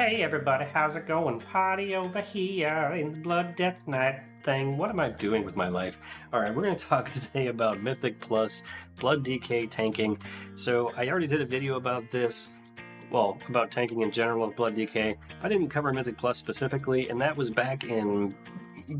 Hey everybody, how's it going? Party over here in the Blood Death Knight thing. What am I doing with my life? Alright, we're going to talk today about Mythic Plus Blood DK tanking. So I already did a video about this, well, about tanking in general with Blood DK. I didn't cover Mythic Plus specifically, and that was back in,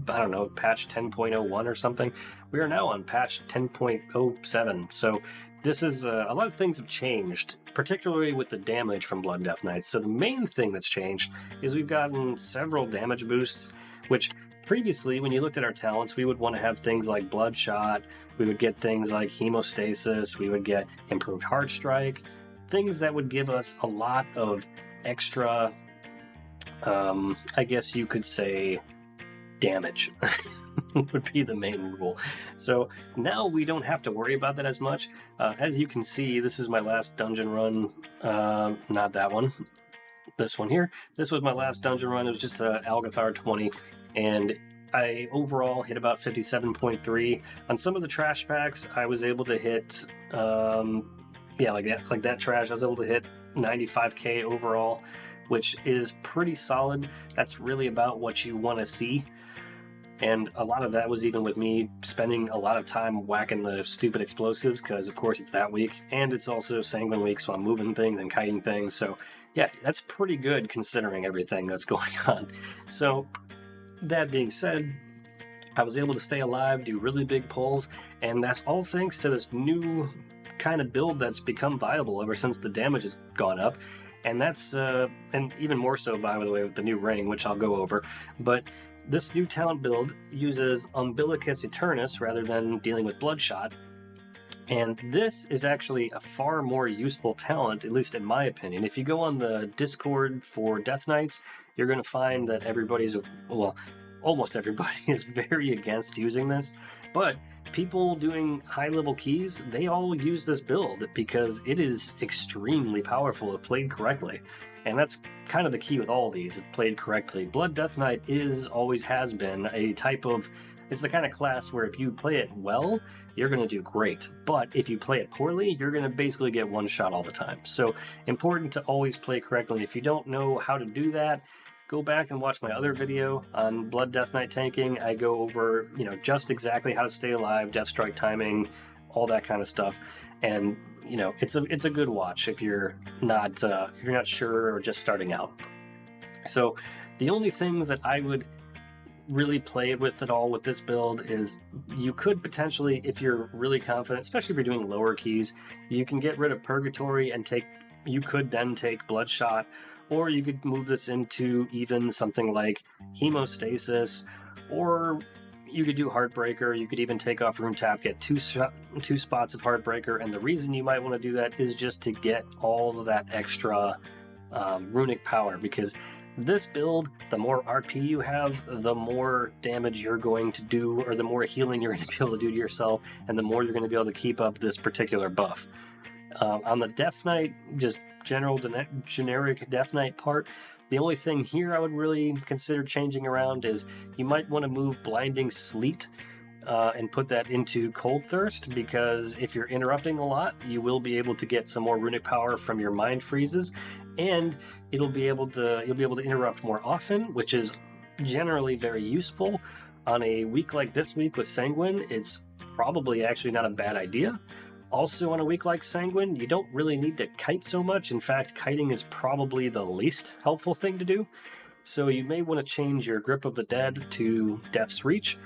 I don't know, patch 10.01 or something. We are now on patch 10.07, so this is a lot of things have changed, particularly with the damage from Blood Death Knights. So the main thing that's changed is we've gotten several damage boosts, which previously, when you looked at our talents, we would want to have things like Bloodshot, we would get things like Hemostasis, we would get Improved Heart Strike, things that would give us a lot of extra, I guess you could say, damage. Would be the main rule. So now we don't have to worry about that as much. As you can see, this is my last dungeon run. Not that one. This one here. This was my last dungeon run. It was just a Algafar 20, and I overall hit about 57.3. On some of the trash packs, I was able to hit, yeah, like that trash. I was able to hit 95k overall, which is pretty solid. That's really about what you want to see. And a lot of that was even with me spending a lot of time whacking the stupid explosives, because of course it's that week, and it's also Sanguine week, so I'm moving things and kiting things. So yeah, that's pretty good considering everything that's going on. So that being said, I was able to stay alive, do really big pulls, and that's all thanks to this new kind of build that's become viable ever since the damage has gone up. And that's, and even more so, by the way, with the new ring, which I'll go over. But this new talent build uses Umbilicus Eternus rather than dealing with Bloodshot. And this is actually a far more useful talent, at least in my opinion. If you go on the Discord for Death Knights, you're going to find that everybody's, well, almost everybody is very against using this. But people doing high-level keys, they all use this build because it is extremely powerful if played correctly. And that's kind of the key with all these, if played correctly. Blood Death Knight always has been a type of, it's the kind of class where if you play it well, you're going to do great. But if you play it poorly, you're going to basically get one shot all the time. So important to always play correctly. If you don't know how to do that, go back and watch my other video on Blood Death Knight tanking. I go over, just exactly how to stay alive, death strike timing, all that kind of stuff. And it's a good watch if you're not sure or just starting out. So the only things that I would really play with at all with this build is you could potentially, if you're really confident, especially if you're doing lower keys, you can get rid of Purgatory and you could then take Bloodshot, or you could move this into even something like Hemostasis, or you could do Heartbreaker. You could even take off Rune Tap, get two spots of Heartbreaker, and the reason you might want to do that is just to get all of that extra Runic Power, because this build, the more RP you have, the more damage you're going to do, or the more healing you're going to be able to do to yourself, and the more you're going to be able to keep up this particular buff. On the Death Knight, just generic Death Knight part, the only thing here I would really consider changing around is you might want to move Blinding Sleet and put that into Cold Thirst, because if you're interrupting a lot, you will be able to get some more runic power from your mind freezes, and you'll be able to interrupt more often, which is generally very useful. On a week like this week with Sanguine, it's probably actually not a bad idea. Also, on a week like Sanguine, you don't really need to kite so much. In fact, kiting is probably the least helpful thing to do. So you may want to change your Grip of the Dead to Death's Reach,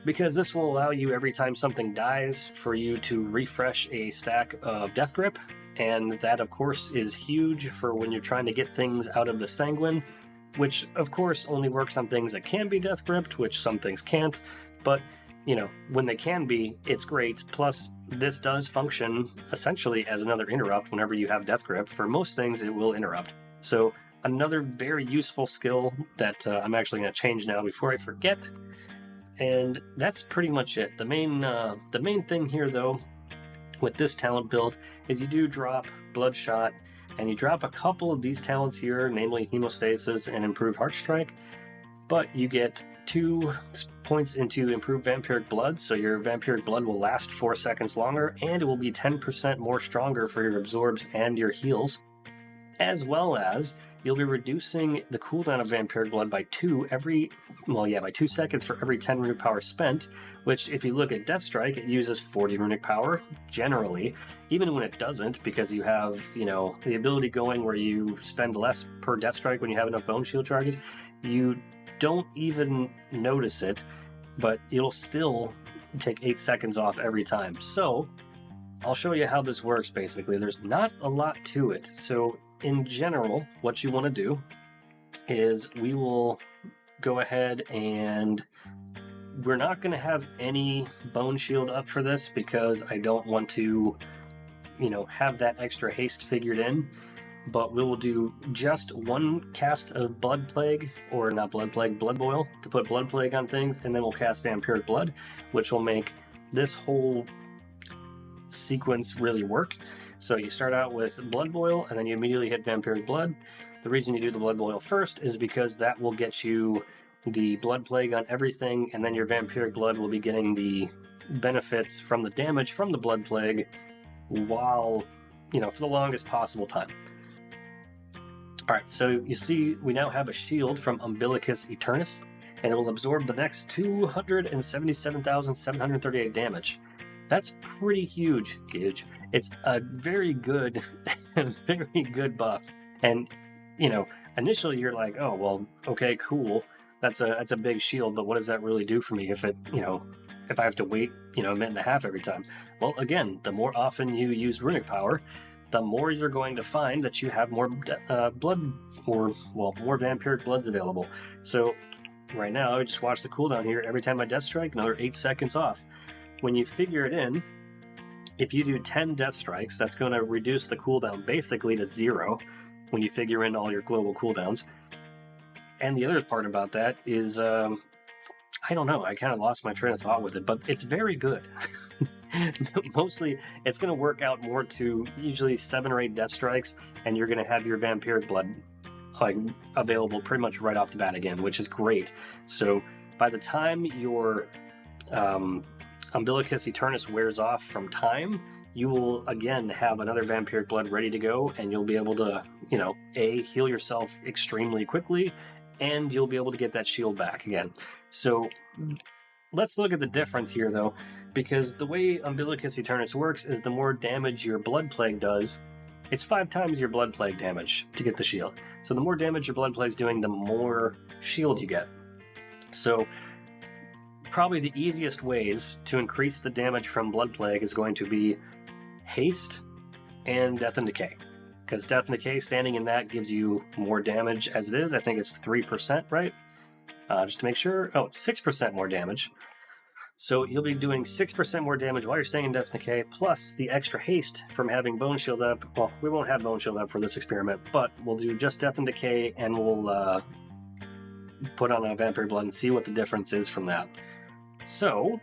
because this will allow you, every time something dies, for you to refresh a stack of Death Grip. And that, of course, is huge for when you're trying to get things out of the Sanguine, which, of course, only works on things that can be Death Gripped, which some things can't. But when they can be, it's great. Plus, this does function essentially as another interrupt whenever you have Death Grip. For most things, it will interrupt. So another very useful skill that I'm actually going to change now before I forget. And that's pretty much it. The main thing here, though, with this talent build is you do drop Bloodshot, and you drop a couple of these talents here, namely Hemostasis and Improved Heart Strike, but you get 2 points into Improved Vampiric Blood, so your Vampiric Blood will last 4 seconds longer, and it will be 10% more stronger for your absorbs and your heals, as well as you'll be reducing the cooldown of Vampiric Blood by 2 seconds for every 10 Runic Power spent, which if you look at Death Strike, it uses 40 Runic Power, generally, even when it doesn't, because you have, the ability going where you spend less per Death Strike when you have enough Bone Shield charges. You don't even notice it, but it'll still take 8 seconds off every time. So I'll show you how this works. Basically, there's not a lot to it. So in general, what you want to do is we will go ahead and we're not going to have any Bone Shield up for this because I don't want to, have that extra haste figured in. But we will do just 1 cast of Blood Plague, or not Blood Plague, Blood Boil, to put Blood Plague on things, and then we'll cast Vampiric Blood, which will make this whole sequence really work. So you start out with Blood Boil, and then you immediately hit Vampiric Blood. The reason you do the Blood Boil first is because that will get you the Blood Plague on everything, and then your Vampiric Blood will be getting the benefits from the damage from the Blood Plague while, for the longest possible time. Alright, so you see we now have a shield from Umbilicus Eternus, and it will absorb the next 277,738 damage. That's pretty huge, Gage. It's a very good, very good buff. And, initially you're like, oh, well, okay, cool. That's a big shield, but what does that really do for me if it, if I have to wait, a minute and a half every time? Well, again, the more often you use Runic Power, the more you're going to find that you have more blood, more Vampiric Bloods available. So right now, I just watch the cooldown here. Every time I Death Strike, another 8 seconds off. When you figure it in, if you do 10 Death Strikes, that's going to reduce the cooldown basically to 0 when you figure in all your global cooldowns. And the other part about that is, I don't know, I kind of lost my train of thought with it, but it's very good. Mostly, it's going to work out more to usually 7 or 8 Death Strikes, and you're going to have your Vampiric Blood available pretty much right off the bat again, which is great. So by the time your Umbilicus Eternus wears off from time, you will again have another Vampiric Blood ready to go, and you'll be able to, heal yourself extremely quickly, and you'll be able to get that shield back again. So let's look at the difference here, though, because the way Umbilicus Eternus works is the more damage your Blood Plague does, it's 5 times your Blood Plague damage to get the shield. So the more damage your Blood Plague is doing, the more shield you get. So probably the easiest ways to increase the damage from Blood Plague is going to be Haste and Death and Decay. Because Death and Decay, standing in that, gives you more damage as it is. I think it's 3%, right? Just to make sure. Oh, 6% more damage. So you'll be doing 6% more damage while you're staying in Death and Decay, plus the extra haste from having Bone Shield up. Well, we won't have Bone Shield up for this experiment, but we'll do just Death and Decay, and we'll put on a Vampiric Blood and see what the difference is from that. So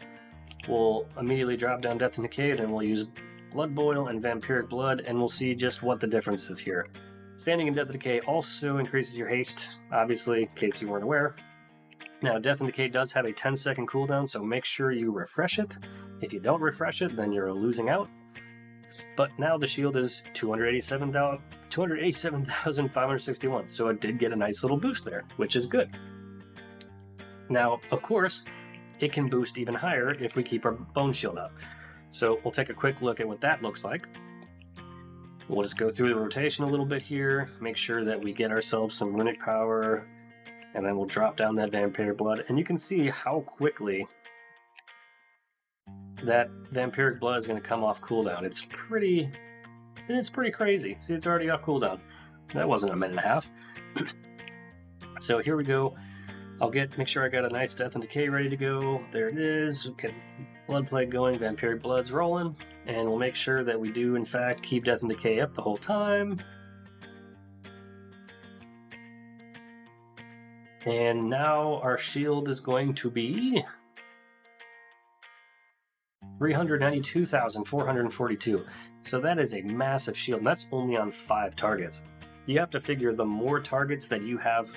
we'll immediately drop down Death and Decay, then we'll use Blood Boil and Vampiric Blood, and we'll see just what the difference is here. Standing in Death and Decay also increases your haste, obviously, in case you weren't aware. Now, Death and Decay does have a 10-second cooldown, so make sure you refresh it. If you don't refresh it, then you're losing out. But now the shield is 287,561, so it did get a nice little boost there, which is good. Now, of course, it can boost even higher if we keep our Bone Shield up. So we'll take a quick look at what that looks like. We'll just go through the rotation a little bit here, make sure that we get ourselves some Runic Power, and then we'll drop down that Vampiric Blood, and you can see how quickly that Vampiric Blood is going to come off cooldown. It's pretty crazy. See, it's already off cooldown. That wasn't a minute and a half. So here we go. I'll make sure I got a nice Death and Decay ready to go. There it is. We'll get Blood Plague going, Vampiric Blood's rolling, and we'll make sure that we do, in fact, keep Death and Decay up the whole time. And now our shield is going to be 392,442. So that is a massive shield, and that's only on 5 targets. You have to figure the more targets that you have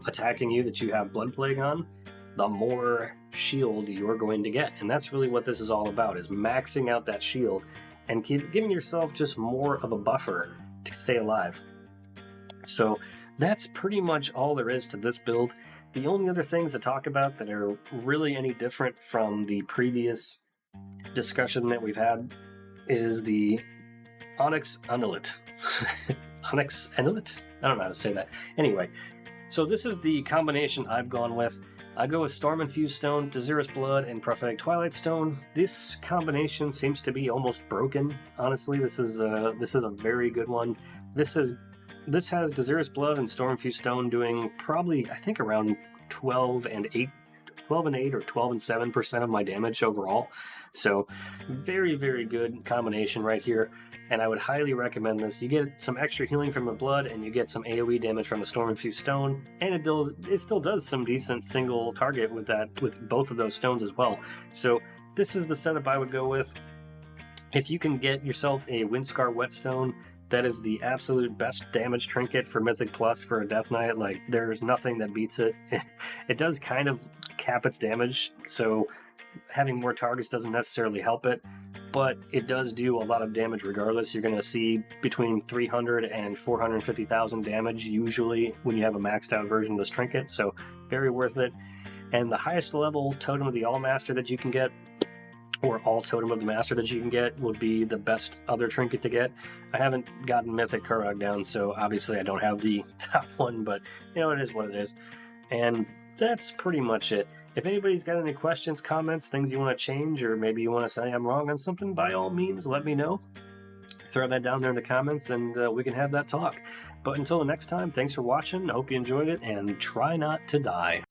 attacking you that you have Blood Plague on, the more shield you're going to get. And that's really what this is all about, is maxing out that shield and giving yourself just more of a buffer to stay alive. So that's pretty much all there is to this build. The only other things to talk about that are really any different from the previous discussion that we've had is the Onyx Amulet. Onyx Amulet? I don't know how to say that. Anyway, so this is the combination I've gone with. I go with Storm Infused Stone, Desirous Blood, and Prophetic Twilight Stone. This combination seems to be almost broken. Honestly, this is a very good one. This has Desirous Blood and Storm Infused Stone doing probably, I think, around 12 and 8 or 12 and 7% of my damage overall. So very, very good combination right here. And I would highly recommend this. You get some extra healing from the blood, and you get some AoE damage from the Storm Infused Stone, and it still does some decent single target with both of those stones as well. So this is the setup I would go with. If you can get yourself a Windscar Whetstone, that is the absolute best damage trinket for Mythic Plus for a Death Knight. Like, there's nothing that beats it. It does kind of cap its damage, so having more targets doesn't necessarily help it, but it does do a lot of damage regardless. You're going to see between 300 and 450,000 damage usually when you have a maxed out version of this trinket, so very worth it. And the highest level Totem of the All-Master that you can get, or all Totem of the Master that you can get, would be the best other trinket to get. I haven't gotten Mythic Kurog down, so obviously I don't have the top one, but it is what it is. And that's pretty much it. If anybody's got any questions, comments, things you want to change, or maybe you want to say I'm wrong on something, by all means, let me know. Throw that down there in the comments, and we can have that talk. But until the next time, thanks for watching. I hope you enjoyed it, and try not to die.